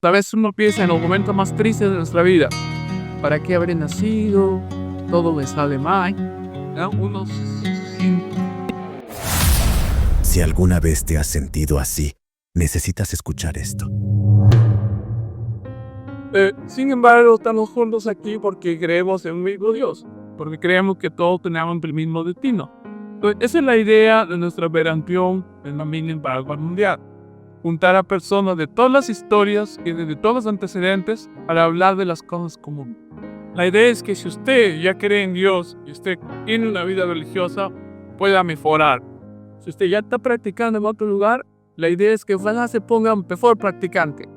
Tal vez uno piensa en los momentos más tristes de nuestra vida. ¿Para qué habré nacido? Todo me sale mal. ¿No? Si alguna vez te has sentido así, necesitas escuchar esto. Sin embargo, estamos juntos aquí porque creemos en un mismo Dios. Porque creemos que todos tenemos el mismo destino. Entonces, esa es la idea de nuestra operación en la Mini Paraguay Mundial. Juntar a personas de todas las historias y de todos los antecedentes para hablar de las cosas comunes. La idea es que si usted ya cree en Dios y usted tiene una vida religiosa, pueda mejorar. Si usted ya está practicando en otro lugar, la idea es que ojalá se ponga un mejor practicante.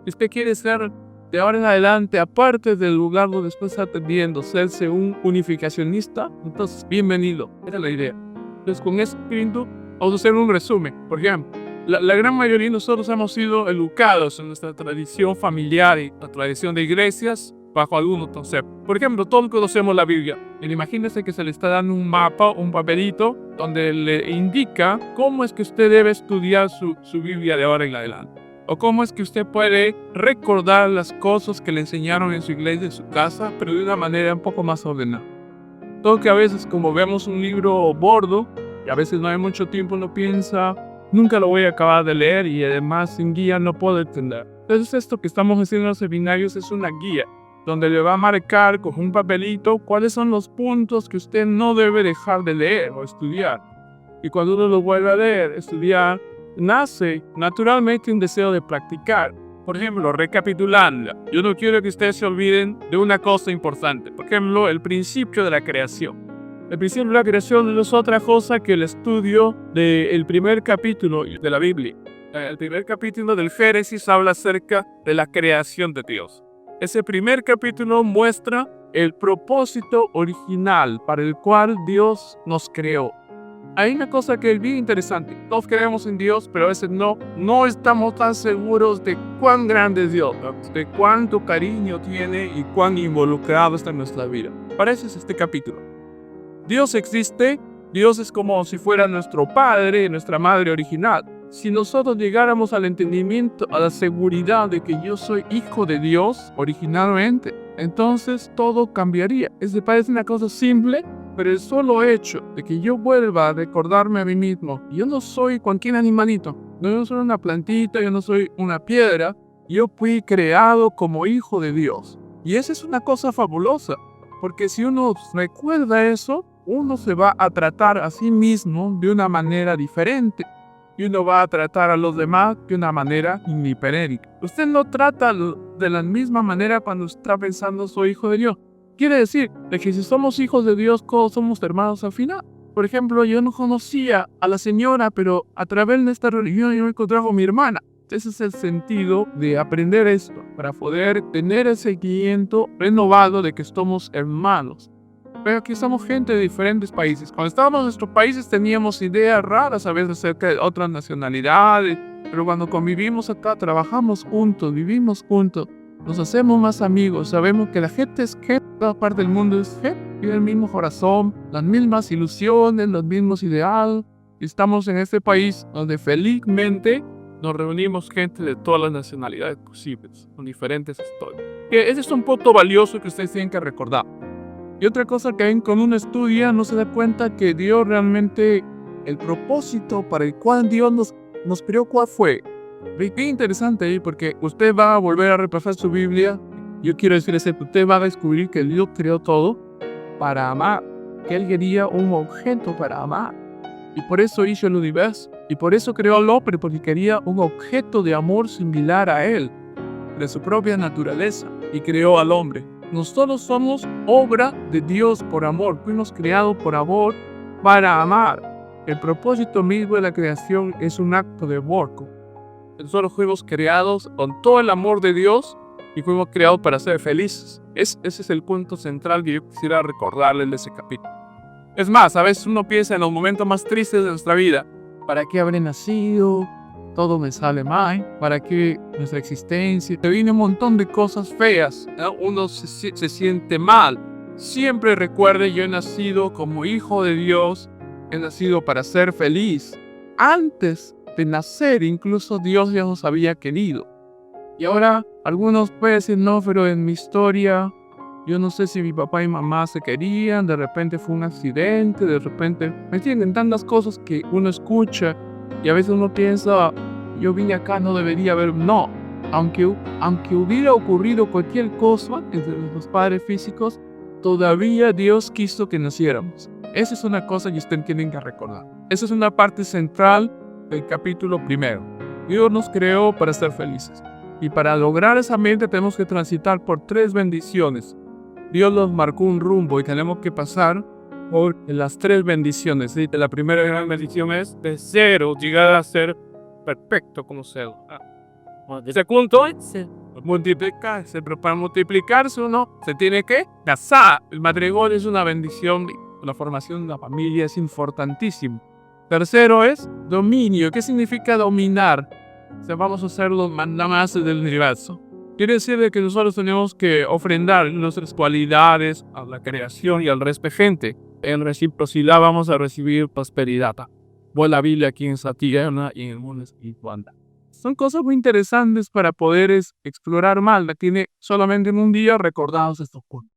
Si usted quiere ser de ahora en adelante, aparte del lugar donde después está atendiendo, serse un unificacionista, entonces bienvenido. Esa es la idea. Entonces con ese espíritu vamos a hacer un resumen. Por ejemplo, la gran mayoría de nosotros hemos sido educados en nuestra tradición familiar y la tradición de iglesias bajo algunos conceptos. Por ejemplo, todos conocemos la Biblia. Imagínense que se le está dando un mapa, un papelito, donde le indica cómo es que usted debe estudiar su Biblia de ahora en adelante. O cómo es que usted puede recordar las cosas que le enseñaron en su iglesia, en su casa, pero de una manera un poco más ordenada. Todo que a veces, como vemos un libro gordo, y a veces no hay mucho tiempo, uno piensa, nunca lo voy a acabar de leer y además sin guía no puedo entender. Entonces esto que estamos haciendo en los seminarios es una guía, donde le va a marcar con un papelito cuáles son los puntos que usted no debe dejar de leer o estudiar. Y cuando uno lo vuelve a leer, estudiar, nace naturalmente un deseo de practicar. Por ejemplo, recapitulando, yo no quiero que ustedes se olviden de una cosa importante. Por ejemplo, el principio de la creación. El principio de la creación no es otra cosa que el estudio del primer capítulo de la Biblia. El primer capítulo del Génesis habla acerca de la creación de Dios. Ese primer capítulo muestra el propósito original para el cual Dios nos creó. Hay una cosa que es bien interesante. Todos creemos en Dios, pero a veces no estamos tan seguros de cuán grande es Dios, ¿no? De cuánto cariño tiene y cuán involucrado está en nuestra vida. Para eso es este capítulo. Dios existe, Dios es como si fuera nuestro padre, nuestra madre original. Si nosotros llegáramos al entendimiento, a la seguridad de que yo soy hijo de Dios originalmente, entonces todo cambiaría. Parece una cosa simple, pero el solo hecho de que yo vuelva a recordarme a mí mismo, yo no soy cualquier animalito, yo no soy una plantita, yo no soy una piedra, yo fui creado como hijo de Dios. Y esa es una cosa fabulosa, porque si uno recuerda eso, uno se va a tratar a sí mismo de una manera diferente. Y uno va a tratar a los demás de una manera indiferente. Usted no trata de la misma manera cuando está pensando soy hijo de Dios. Quiere decir de que si somos hijos de Dios, todos somos hermanos al final. Por ejemplo, yo no conocía a la señora, pero a través de esta religión yo me encontré con mi hermana. Ese es el sentido de aprender esto, para poder tener el seguimiento renovado de que somos hermanos. Pero aquí somos gente de diferentes países. Cuando estábamos en nuestros países teníamos ideas raras a veces acerca de otras nacionalidades, pero cuando convivimos acá, trabajamos juntos, vivimos juntos, nos hacemos más amigos, sabemos que la gente es gente, toda parte del mundo es gente, tiene el mismo corazón, las mismas ilusiones, los mismos ideales. Y estamos en este país donde felizmente nos reunimos gente de todas las nacionalidades posibles, con diferentes historias. Que ese es un punto valioso que ustedes tienen que recordar. Y otra cosa que cuando uno estudia no se da cuenta que Dios realmente, el propósito para el cual Dios nos creó, ¿cuál fue? Qué interesante ahí, porque usted va a volver a repasar su Biblia. Yo quiero decirles que usted va a descubrir que Dios creó todo para amar, que Él quería un objeto para amar. Y por eso hizo el universo. Y por eso creó al hombre, porque quería un objeto de amor similar a Él, de su propia naturaleza, y creó al hombre. Nosotros somos obra de Dios por amor. Fuimos creados por amor para amar. El propósito mismo de la creación es un acto de amor. Nosotros fuimos creados con todo el amor de Dios y fuimos creados para ser felices. Ese es el punto central que yo quisiera recordarles de ese capítulo. Es más, a veces uno piensa en los momentos más tristes de nuestra vida. ¿Para qué habré nacido? Todo me sale mal, para que nuestra existencia, te viene un montón de cosas feas, ¿no? Uno se siente mal. Siempre recuerde, yo he nacido como hijo de Dios, he nacido para ser feliz. Antes de nacer, incluso Dios ya nos había querido. Y ahora Algunos pueden decir, no, pero en mi historia, yo no sé si mi papá y mamá se querían, de repente fue un accidente, de repente, ¿me entienden? Tantas cosas que uno escucha y a veces uno piensa, yo vine acá, no debería haber, no. Aunque hubiera ocurrido cualquier cosa entre los padres físicos, todavía Dios quiso que naciéramos. Esa es una cosa que ustedes tienen que recordar. Esa es una parte central del capítulo 1. Dios nos creó para ser felices. Y para lograr esa mente tenemos que transitar por 3 bendiciones. Dios nos marcó un rumbo y tenemos que pasar por las 3 bendiciones. ¿Sí? La primera gran bendición es de 0 llegar a ser perfecto como ser. Segundo es multiplicarse, pero para multiplicarse uno se tiene que casar. El matrimonio es una bendición, la formación de una familia es importantísimo. Tercero es dominio. ¿Qué significa dominar? O sea, vamos a ser los mandamases del universo. Quiere decir de que nosotros tenemos que ofrendar nuestras cualidades a la creación y al resto de gente. En reciprocidad vamos a recibir prosperidad. Voy la Biblia aquí en esta tierra y en el mundo espiritual. Son cosas muy interesantes para poder explorar más. La tiene solamente en un día recordados estos puntos.